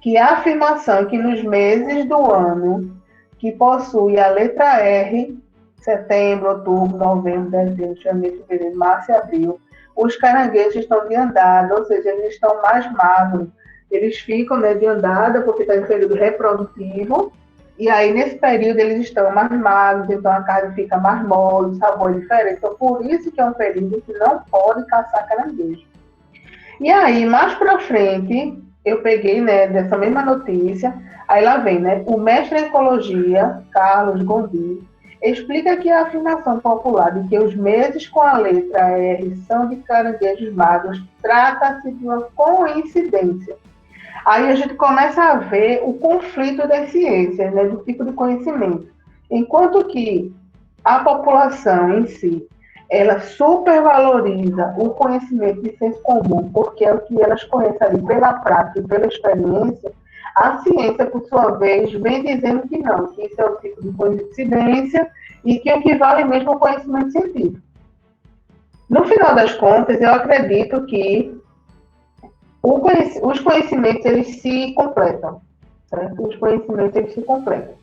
que a afirmação que nos meses do ano que possui a letra R, setembro, outubro, novembro, dezembro, janeiro, fevereiro, março e abril, os caranguejos estão de andada, ou seja, eles estão mais magros. Eles ficam, né, de andada porque está em período reprodutivo, e aí nesse período eles estão mais magros, então a carne fica mais mole, o sabor é diferente. Então por isso que é um período que não pode caçar caranguejo. E aí, mais para frente, eu peguei, né, dessa mesma notícia, aí lá vem, né, o mestre em ecologia, Carlos Gondim, explica que a afirmação popular de que os meses com a letra R são de caranguejos magros trata-se de uma coincidência. Aí a gente começa a ver o conflito das ciências, né, do tipo de conhecimento. Enquanto que a população em si, ela supervaloriza o conhecimento de senso comum, porque é o que elas conhecem ali pela prática e pela experiência, a ciência, por sua vez, vem dizendo que não, que isso é o tipo de coincidência e que equivale mesmo ao conhecimento científico. No final das contas, eu acredito que os conhecimentos, eles se completam. Certo? Os conhecimentos, eles se completam.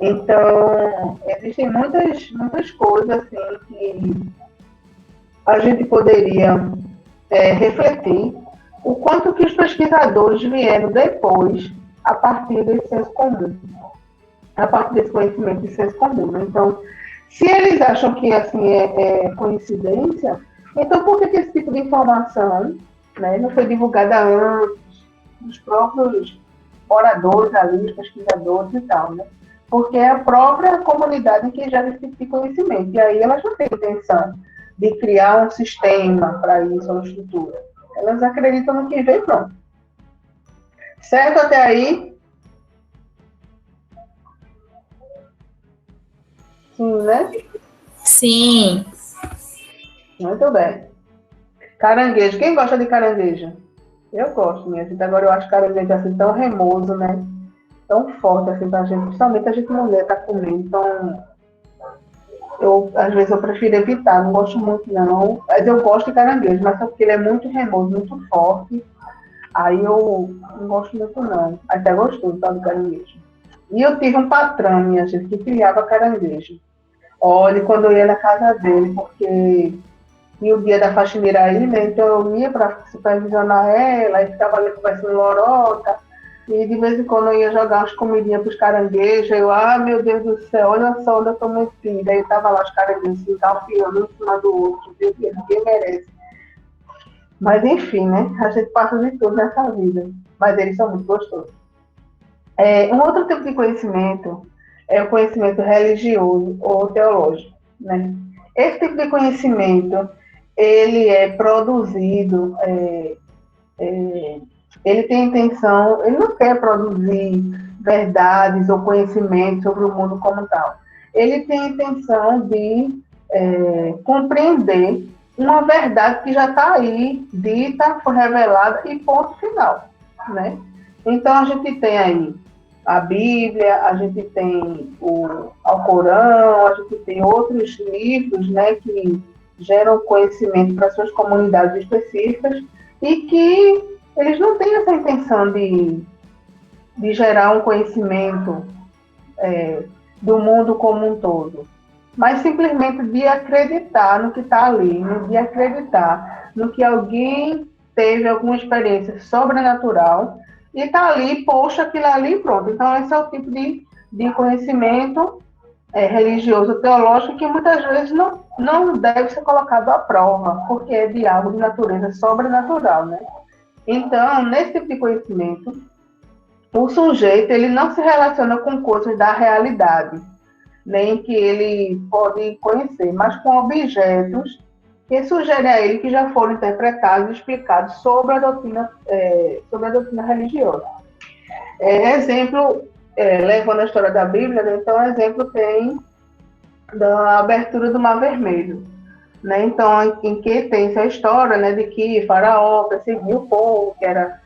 Então, existem muitas coisas assim, que a gente poderia refletir o quanto que os pesquisadores vieram depois a partir desse senso comum, a partir desse conhecimento de senso comum. Né? Então, se eles acham que assim é coincidência, então por que esse tipo de informação, né, não foi divulgada antes dos próprios oradores ali, os pesquisadores e tal, né? Porque é a própria comunidade que gera esse tipo de conhecimento. E aí elas não têm intenção de criar um sistema para isso, uma estrutura. Elas acreditam no que vem pronto. Certo até aí? Sim, né? Sim. Muito bem. Caranguejo. Quem gosta de caranguejo? Eu gosto, minha gente. Agora eu acho caranguejo assim tão remoso, né? Tão forte assim pra gente. Principalmente a gente mulher tá comendo. Então, às vezes eu prefiro evitar. Não gosto muito, não. Mas eu gosto de caranguejo. Mas só porque ele é muito remoso, muito forte. Aí eu não gosto muito, não. Até gostei, tá, do caranguejo. E eu tive um patrão, minha gente, que criava caranguejo. Olha, quando eu ia na casa dele, porque tinha o dia da faxineira aí, né? Então eu ia para supervisionar ela, e ficava ali conversando lorota, e de vez em quando eu ia jogar umas comidinhas para os caranguejos, eu, meu Deus do céu, olha só onde eu tô metida. Aí tava lá os caranguejos se engalfiando um em cima do outro, viu? Que ninguém merece. Mas enfim, né? A gente passa de tudo nessa vida, mas eles são muito gostosos. Um outro tipo de conhecimento é o conhecimento religioso ou teológico, né? Esse tipo de conhecimento, ele é produzido, ele tem intenção, ele não quer produzir verdades ou conhecimentos sobre o mundo como tal. Ele tem a intenção de compreender uma verdade que já está aí, dita, foi revelada e ponto final, né? Então, a gente tem aí a Bíblia, a gente tem o Alcorão, a gente tem outros livros, né, que geram conhecimento para suas comunidades específicas e que eles não têm essa intenção de gerar um conhecimento do mundo como um todo, mas simplesmente de acreditar no que está ali, de acreditar no que alguém teve alguma experiência sobrenatural e está ali, poxa, aquilo ali, pronto. Então, esse é o tipo de conhecimento religioso, teológico, que muitas vezes não deve ser colocado à prova, porque é de algo de natureza sobrenatural, né? Então, nesse tipo de conhecimento, o sujeito, ele não se relaciona com coisas da realidade, nem que ele pode conhecer, mas com objetos que sugerem a ele que já foram interpretados e explicados sobre a doutrina religiosa. Exemplo, levando a história da Bíblia, né? Então, exemplo tem da abertura do Mar Vermelho. Né? Então, em que tem essa história, né, de que Faraó perseguiu o povo, que era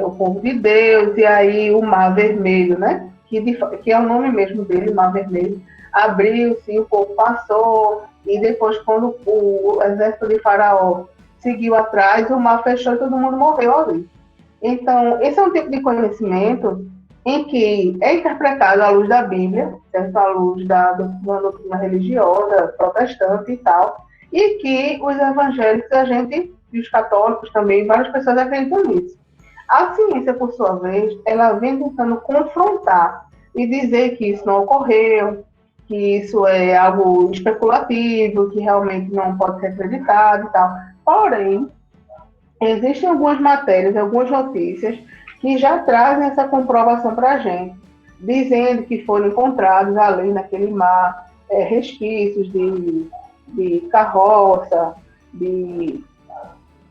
o povo de Deus, e aí o Mar Vermelho, né, que é o nome mesmo dele, Mar Vermelho, abriu-se, o povo passou, e depois, quando o exército de Faraó seguiu atrás, o mar fechou e todo mundo morreu ali. Então, esse é um tipo de conhecimento em que é interpretado à luz da Bíblia, certo? À luz da doutrina religiosa, protestante e tal, e que os evangélicos, e os católicos também, várias pessoas acreditam nisso. A ciência, por sua vez, ela vem tentando confrontar e dizer que isso não ocorreu, que isso é algo especulativo, que realmente não pode ser acreditado e tal. Porém, existem algumas matérias, algumas notícias que já trazem essa comprovação para a gente, dizendo que foram encontrados ali naquele mar resquícios de carroça, de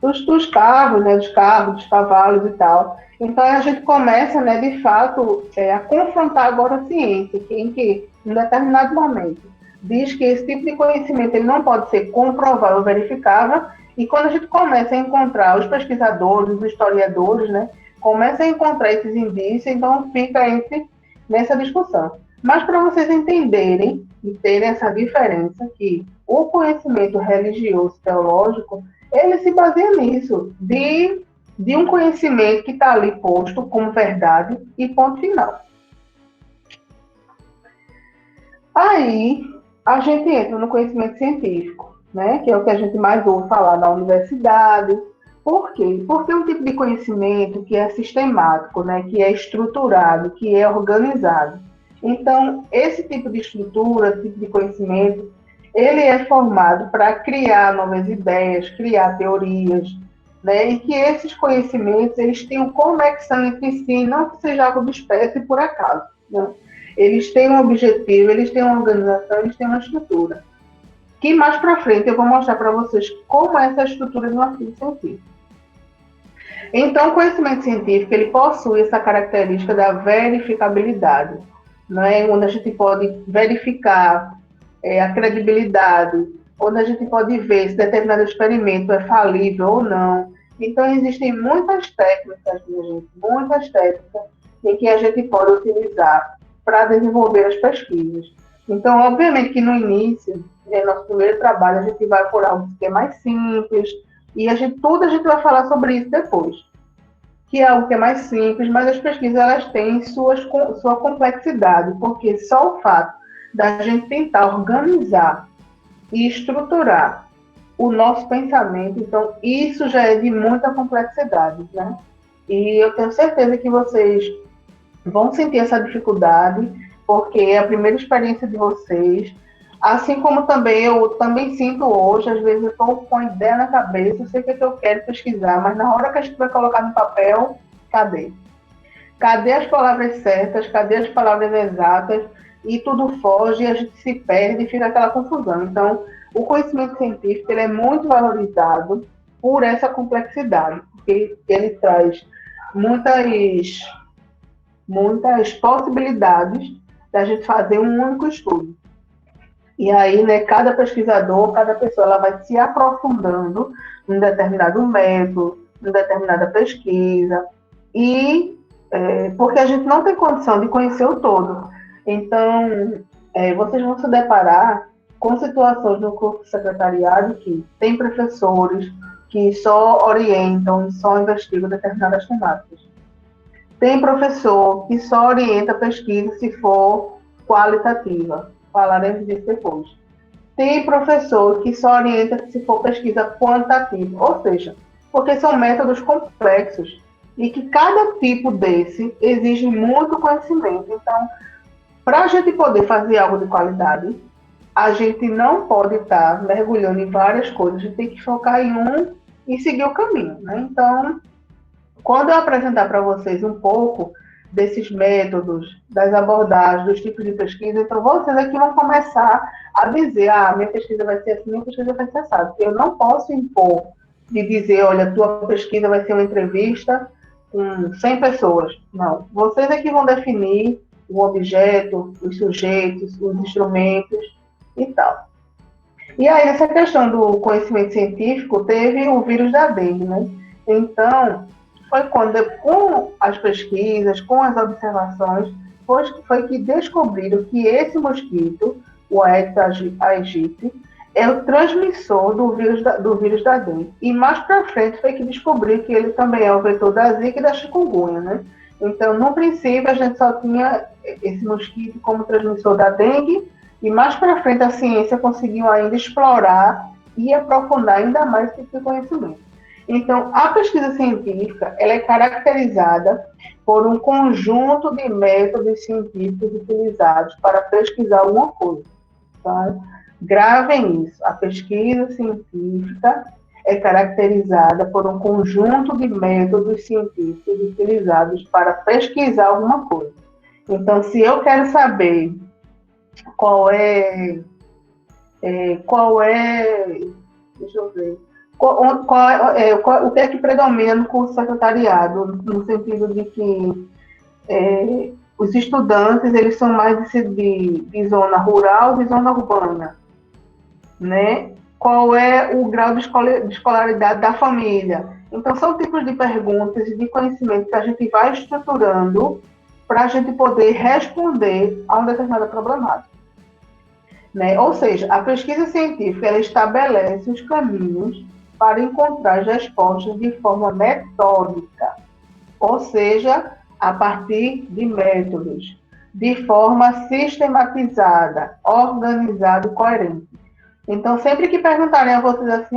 dos carros, né, dos cavalos e tal. Então a gente começa, né, de fato, a confrontar agora a ciência, em que, em determinado momento, diz que esse tipo de conhecimento ele não pode ser comprovável ou verificável, e quando a gente começa a encontrar os pesquisadores, os historiadores, né, começa a encontrar esses indícios, então fica nessa discussão. Mas para vocês entenderem e terem essa diferença, que o conhecimento religioso teológico, ele se baseia nisso, de um conhecimento que está ali posto como verdade e ponto final. Aí, a gente entra no conhecimento científico, né, que é o que a gente mais ouve falar na universidade. Por quê? Porque é um tipo de conhecimento que é sistemático, né, que é estruturado, que é organizado. Então, esse tipo de estrutura, tipo de conhecimento, ele é formado para criar novas ideias, criar teorias, né, e que esses conhecimentos eles tenham conexão entre si, não que seja algo disperso e por acaso, né? Eles têm um objetivo, eles têm uma organização, eles têm uma estrutura. Que mais para frente eu vou mostrar para vocês como é essa estrutura de um artigo científico. Então, o conhecimento científico ele possui essa característica da verificabilidade, né? Onde a gente pode verificar a credibilidade, onde a gente pode ver se determinado experimento é falível ou não. Então, existem muitas técnicas, minha gente, muitas técnicas em que a gente pode utilizar para desenvolver as pesquisas. Então, obviamente que no início, nosso primeiro trabalho, a gente vai por algo que é mais simples, e a gente vai falar sobre isso depois, que é algo que é mais simples, mas as pesquisas elas têm sua complexidade, porque só o fato da gente tentar organizar e estruturar o nosso pensamento, então isso já é de muita complexidade, né? E eu tenho certeza que vocês vão sentir essa dificuldade, porque é a primeira experiência de vocês, assim como também eu também sinto hoje, às vezes eu estou com a ideia na cabeça, eu sei o que é que eu quero pesquisar, mas na hora que a gente vai colocar no papel, cadê? Cadê as palavras certas, cadê as palavras exatas, e tudo foge, e a gente se perde e fica aquela confusão. Então, o conhecimento científico ele é muito valorizado por essa complexidade, porque ele traz muitas possibilidades da gente fazer um único estudo. E aí, né, cada pesquisador, cada pessoa, ela vai se aprofundando em determinado método, em determinada pesquisa, e porque a gente não tem condição de conhecer o todo. Então, vocês vão se deparar com situações no corpo secretariado que tem professores que só orientam e só investigam determinadas temáticas. Tem professor que só orienta a pesquisa se for qualitativa. Falaremos disso depois. Tem professor que só orienta se for pesquisa quantitativa. Ou seja, porque são métodos complexos e que cada tipo desse exige muito conhecimento. Então, para a gente poder fazer algo de qualidade, a gente não pode estar mergulhando em várias coisas. A gente tem que focar em um e seguir o caminho, né? Então, quando eu apresentar para vocês um pouco desses métodos, das abordagens, dos tipos de pesquisa, então vocês aqui vão começar a dizer, minha pesquisa vai ser assim, minha pesquisa vai ser assim. Eu não posso impor de dizer, olha, tua pesquisa vai ser uma entrevista com 100 pessoas. Não. Vocês aqui vão definir o objeto, os sujeitos, os instrumentos e tal. E aí, nessa questão do conhecimento científico, teve o vírus da dengue, né? Então, foi quando, com as pesquisas, com as observações, foi que descobriram que esse mosquito, o Aedes aegypti, é o transmissor do vírus da dengue. E mais para frente foi que descobriu que ele também é o vetor da zika e da chikungunya, né? Então, no princípio, a gente só tinha esse mosquito como transmissor da dengue, e mais para frente a ciência conseguiu ainda explorar e aprofundar ainda mais esse tipo de conhecimento. Então, a pesquisa científica ela é caracterizada por um conjunto de métodos científicos utilizados para pesquisar alguma coisa. Tá? Gravem isso. A pesquisa científica é caracterizada por um conjunto de métodos científicos utilizados para pesquisar alguma coisa. Então, se eu quero saber qual é O que é que predomina no curso secretariado, no sentido de que os estudantes eles são mais de zona rural, de zona urbana, né? Qual é o grau de escolaridade da família? Então, são tipos de perguntas e de conhecimento que a gente vai estruturando para a gente poder responder a uma determinada problemática. Né? Ou seja, a pesquisa científica ela estabelece os caminhos para encontrar as respostas de forma metódica, ou seja, a partir de métodos, de forma sistematizada, organizada e coerente. Então, sempre que perguntarem a vocês assim,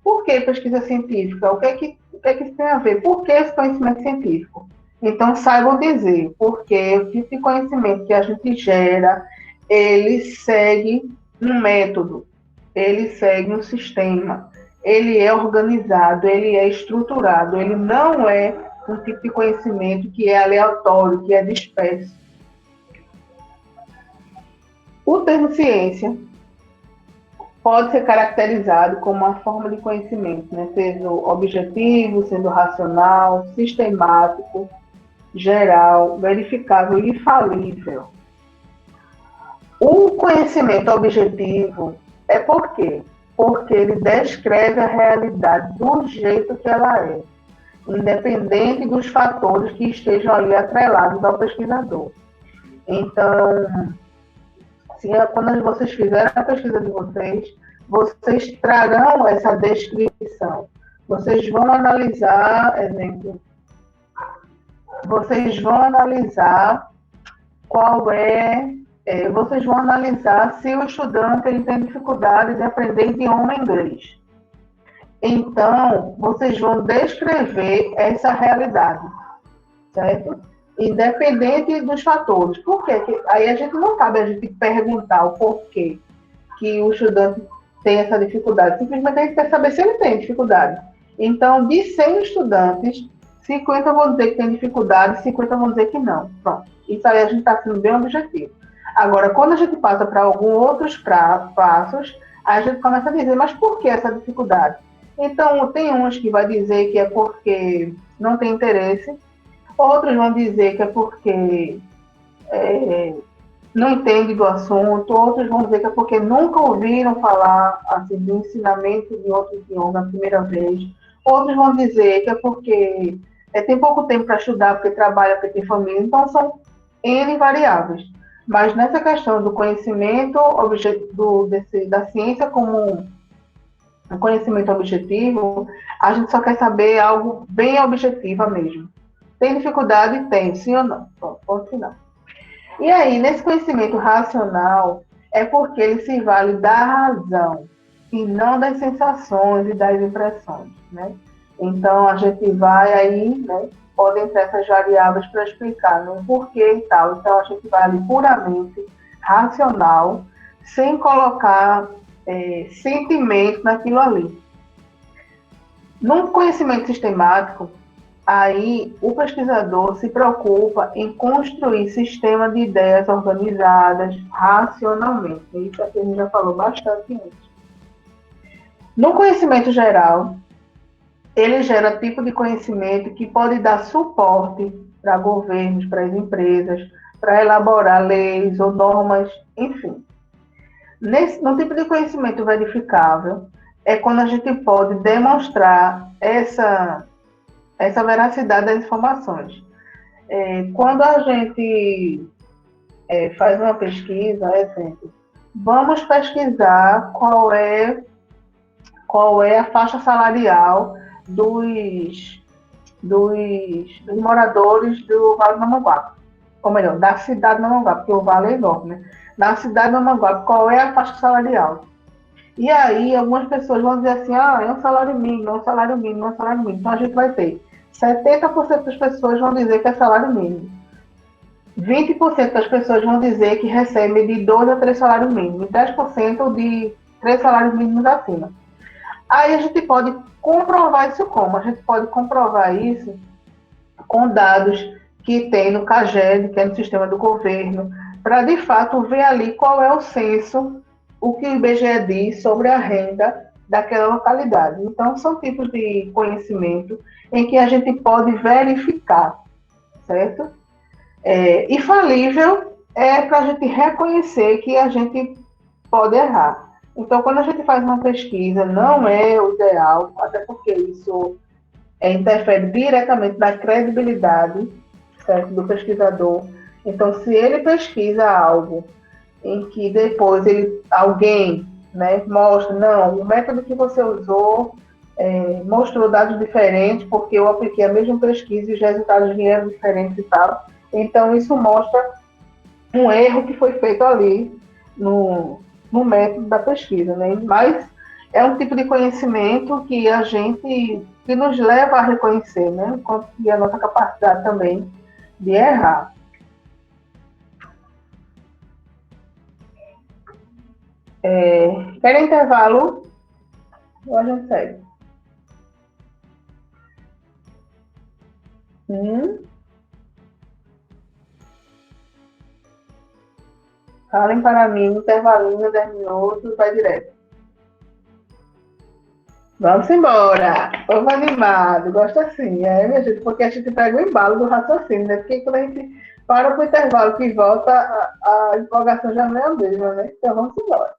por que pesquisa científica? O que é que isso tem a ver? Por que esse conhecimento científico? Então, saibam dizer, porque o tipo de conhecimento que a gente gera, ele segue um método, ele segue um sistema, ele é organizado, ele é estruturado, ele não é um tipo de conhecimento que é aleatório, que é disperso. O termo ciência pode ser caracterizado como uma forma de conhecimento, né? Sendo objetivo, sendo racional, sistemático, geral, verificável e infalível. O conhecimento objetivo é por quê? Porque ele descreve a realidade do jeito que ela é, independente dos fatores que estejam ali atrelados ao pesquisador. Então, quando vocês fizerem a pesquisa de vocês trarão essa descrição. Vocês vão analisar, exemplo, vocês vão analisar vocês vão analisar se o estudante ele tem dificuldade de aprender idioma inglês. Então, vocês vão descrever essa realidade, certo? Independente dos fatores. Por quê? Aí a gente não cabe a gente perguntar o porquê que o estudante tem essa dificuldade. Simplesmente a gente quer saber se ele tem dificuldade. Então, de 100 estudantes, 50 vão dizer que tem dificuldade, 50 vão dizer que não. Pronto. Isso aí a gente está sendo bem objetivo. Agora, quando a gente passa para alguns outros passos, a gente começa a dizer, mas por que essa dificuldade? Então, tem uns que vai dizer que é porque não tem interesse, outros vão dizer que é porque não entende do assunto, outros vão dizer que é porque nunca ouviram falar assim, do ensinamento de outro idioma a primeira vez, outros vão dizer que é porque tem pouco tempo para estudar, porque trabalha, porque tem família, então são N variáveis. Mas nessa questão do conhecimento da ciência como um conhecimento objetivo, a gente só quer saber algo bem objetivo mesmo. Tem dificuldade? Tem, sim ou não? Ponto final. E aí, nesse conhecimento racional, é porque ele se vale da razão e não das sensações e das impressões, né? Então, a gente vai aí, né? Podem ter essas variáveis para explicar o porquê e tal. Então, a gente vai ali puramente racional, sem colocar sentimento naquilo ali. Num conhecimento sistemático, aí o pesquisador se preocupa em construir sistema de ideias organizadas racionalmente. Isso aqui a gente já falou bastante antes. No conhecimento geral, ele gera tipo de conhecimento que pode dar suporte para governos, para as empresas, para elaborar leis ou normas, enfim. No tipo de conhecimento verificável, é quando a gente pode demonstrar essa veracidade das informações. Quando a gente faz uma pesquisa, exemplo, vamos pesquisar qual é a faixa salarial dos moradores do Vale do Mamanguape, ou melhor, da cidade de Mamanguape, porque o vale é enorme, né? Na cidade de Mamanguape, qual é a faixa salarial? E aí, algumas pessoas vão dizer assim, é um salário mínimo, é um salário mínimo, é um salário mínimo. Então, a gente vai ter 70% das pessoas vão dizer que é salário mínimo. 20% das pessoas vão dizer que recebem de 2 a 3 salários mínimos. E 10% de 3 salários mínimos acima. Aí a gente pode comprovar isso como? A gente pode comprovar isso com dados que tem no CAGED, que é no sistema do governo, para de fato ver ali qual é o censo, o que o IBGE diz sobre a renda daquela localidade. Então, são tipos de conhecimento em que a gente pode verificar, certo? Infalível é para a gente reconhecer que a gente pode errar. Então, quando a gente faz uma pesquisa, não é o ideal, até porque isso interfere diretamente na credibilidade, certo, do pesquisador. Então, se ele pesquisa algo em que depois alguém, né, mostra, não, o método que você usou mostrou dados diferentes, porque eu apliquei a mesma pesquisa e os resultados vieram diferentes e tal. Então, isso mostra um erro que foi feito ali no método da pesquisa, né? Mas é um tipo de conhecimento que nos leva a reconhecer, né? E a nossa capacidade também de errar. Quer intervalo? Ou a gente segue? Falem para mim, intervalinho, 10 minutos, vai direto. Vamos embora. Povo animado, gosto assim, minha gente? Porque a gente pega o embalo do raciocínio, né? Porque quando a gente para o intervalo que volta, a empolgação já não é a mesma, né? Então vamos embora.